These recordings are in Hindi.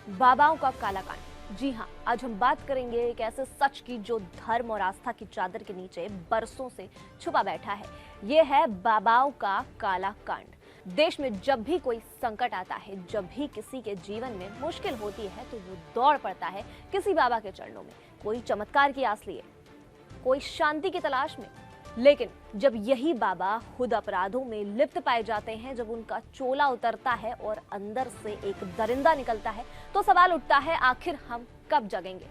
बाबाओं का काला कांड। जी हाँ, आज हम बात करेंगे एक ऐसे सच की जो धर्म और आस्था की चादर के नीचे बरसों से छुपा बैठा है। ये है बाबाओं का काला कांड। देश में जब भी कोई संकट आता है, जब भी किसी के जीवन में मुश्किल होती है, तो वो दौड़ पड़ता है किसी बाबा के चरणों में। कोई चमत्कार की आस लिए, कोई शांति की तलाश में। लेकिन जब यही बाबा खुद अपराधों में लिप्त पाए जाते हैं, जब उनका चोला उतरता है और अंदर से एक दरिंदा निकलता है, तो सवाल उठता है, आखिर हम कब जगेंगे।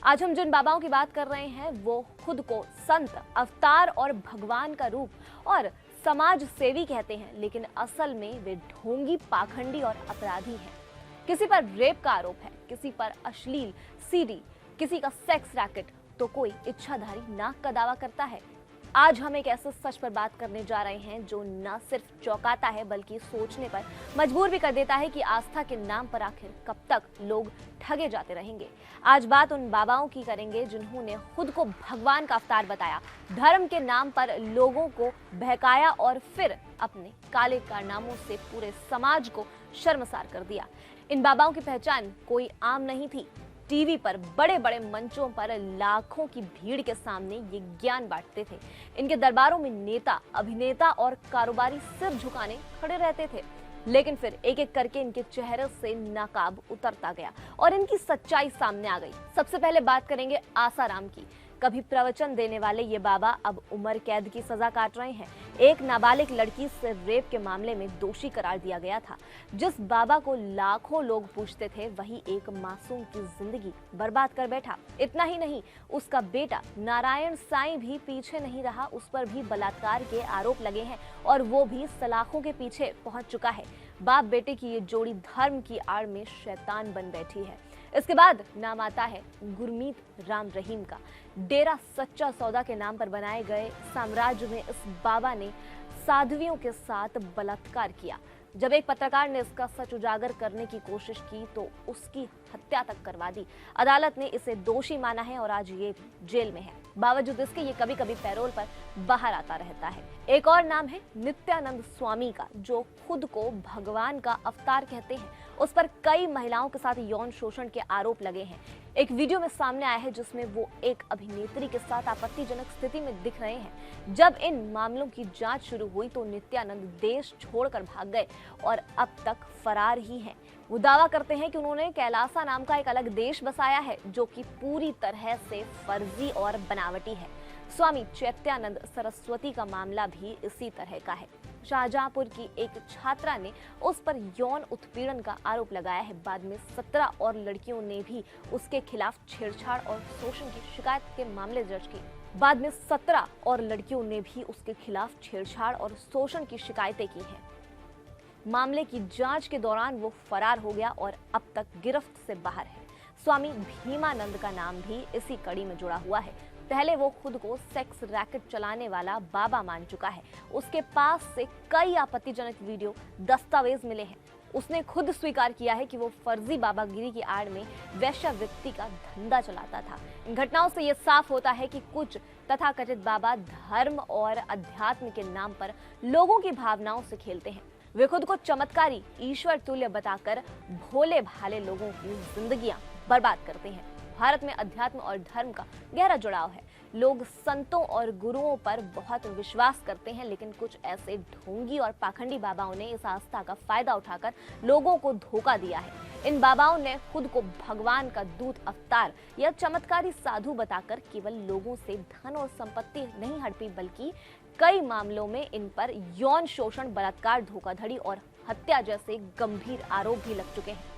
आज हम जिन बाबाओं की बात कर रहे हैं वो खुद को संत, अवतार और भगवान का रूप और समाज सेवी कहते हैं, लेकिन असल में वे ढोंगी, पाखंडी और अपराधी हैं। किसी पर रेप का आरोप है, किसी पर अश्लील सीडी, किसी का सेक्स रैकेट, तो कोई इच्छाधारी नाक का दावा करता है। आज हम एक ऐसे सच पर बात करने जा रहे हैं जो न सिर्फ चौंकाता है बल्कि सोचने पर मजबूर भी कर देता है कि आस्था के नाम पर आखिर कब तक लोग ठगे जाते रहेंगे। आज बात उन बाबाओं की करेंगे जिन्होंने खुद को भगवान का अवतार बताया, धर्म के नाम पर लोगों को बहकाया और फिर अपने काले कारनामों से पूरे समाज को शर्मसार कर दिया। इन बाबाओं की पहचान कोई आम नहीं थी। टीवी पर बड़े बड़े मंचों पर लाखों की भीड़ के सामने ये ज्ञान बांटते थे। इनके दरबारों में नेता, अभिनेता और कारोबारी सिर झुकाने खड़े रहते थे। लेकिन फिर एक एक करके इनके चेहरे से नकाब उतरता गया और इनकी सच्चाई सामने आ गई। सबसे पहले बात करेंगे आसाराम की। कभी प्रवचन देने वाले ये बाबा अब उम्र कैद की सजा काट रहे हैं। एक नाबालिग लड़की से रेप के मामले में दोषी करार दिया गया था। जिस बाबा को लाखों लोग पूछते थे, वही एक मासूम की जिंदगी बर्बाद कर बैठा। इतना ही नहीं, उसका बेटा नारायण साईं भी पीछे नहीं रहा। उस पर भी बलात्कार के आरोप लगे हैं और वो भी सलाखों के पीछे पहुंच चुका है। बाप बेटे की ये जोड़ी धर्म की आड़ में शैतान बन बैठी है। इसके बाद नाम आता है गुरमीत राम रहीम का। डेरा सच्चा सौदा के नाम पर बनाए गए साम्राज्य में इस बाबा ने साध्वियों के साथ बलात्कार किया। जब एक पत्रकार ने इसका सच उजागर करने की कोशिश की तो उसकी हत्या तक करवा दी। अदालत ने इसे दोषी माना है और आज ये जेल में है। बावजूद इसके ये कभी कभी पैरोल पर बाहर आता रहता है। एक और नाम है नित्यानंद स्वामी का, जो खुद को भगवान का अवतार कहते हैं। उस पर कई महिलाओं के साथ यौन शोषण के आरोप लगे हैं। एक वीडियो में सामने आया है जिसमें वो एक अभिनेत्री के साथ आपत्तिजनक स्थिति में दिख रहे हैं। जब इन मामलों की जांच शुरू हुई तो नित्यानंद देश छोड़कर भाग गए और अब तक फरार ही हैं। वो दावा करते हैं कि उन्होंने कैलासा नाम का एक अलग देश बसाया है, जो कि पूरी तरह से फर्जी और बनावटी है। स्वामी चैत्यानंद सरस्वती का मामला भी इसी तरह का है। शाहजहांपुर की एक छात्रा ने उस पर यौन उत्पीड़न का आरोप लगाया है। बाद में 17 और लड़कियों ने भी उसके खिलाफ छेड़छाड़ और शोषण की शिकायत के मामले दर्ज किए। बाद में 17 और लड़कियों ने भी उसके खिलाफ छेड़छाड़ और शोषण की शिकायतें की हैं। मामले की जांच के दौरान वो फरार हो गया और अब तक गिरफ्त से बाहर है। स्वामी भीमानंद का नाम भी इसी कड़ी में जुड़ा हुआ है। पहले वो खुद को सेक्स रैकेट चलाने वाला बाबा मान चुका है। उसके पास से कई आपत्तिजनक वीडियो, दस्तावेज मिले हैं। उसने खुद स्वीकार किया है कि वो फर्जी बाबागिरी की आड़ में वेश्यावृत्ति का धंधा चलाता था। इन घटनाओं से ये साफ होता है कि कुछ तथाकथित बाबा धर्म और अध्यात्म के नाम पर लोगों की भावनाओं से खेलते हैं। वे खुद को चमत्कारी, ईश्वर तुल्य बताकर भोले भाले लोगों की जिंदगियां बर्बाद करते हैं। भारत में अध्यात्म और धर्म का गहरा जुड़ाव है। लोग संतों और गुरुओं पर बहुत विश्वास करते हैं, लेकिन कुछ ऐसे ढोंगी और पाखंडी बाबाओं ने इस आस्था का फायदा उठाकर लोगों को धोखा दिया है। इन बाबाओं ने खुद को भगवान का दूत, अवतार या चमत्कारी साधु बताकर केवल लोगों से धन और संपत्ति नहीं हड़पी, बल्कि कई मामलों में इन पर यौन शोषण, बलात्कार, धोखाधड़ी और हत्या जैसे गंभीर आरोप भी लग चुके हैं।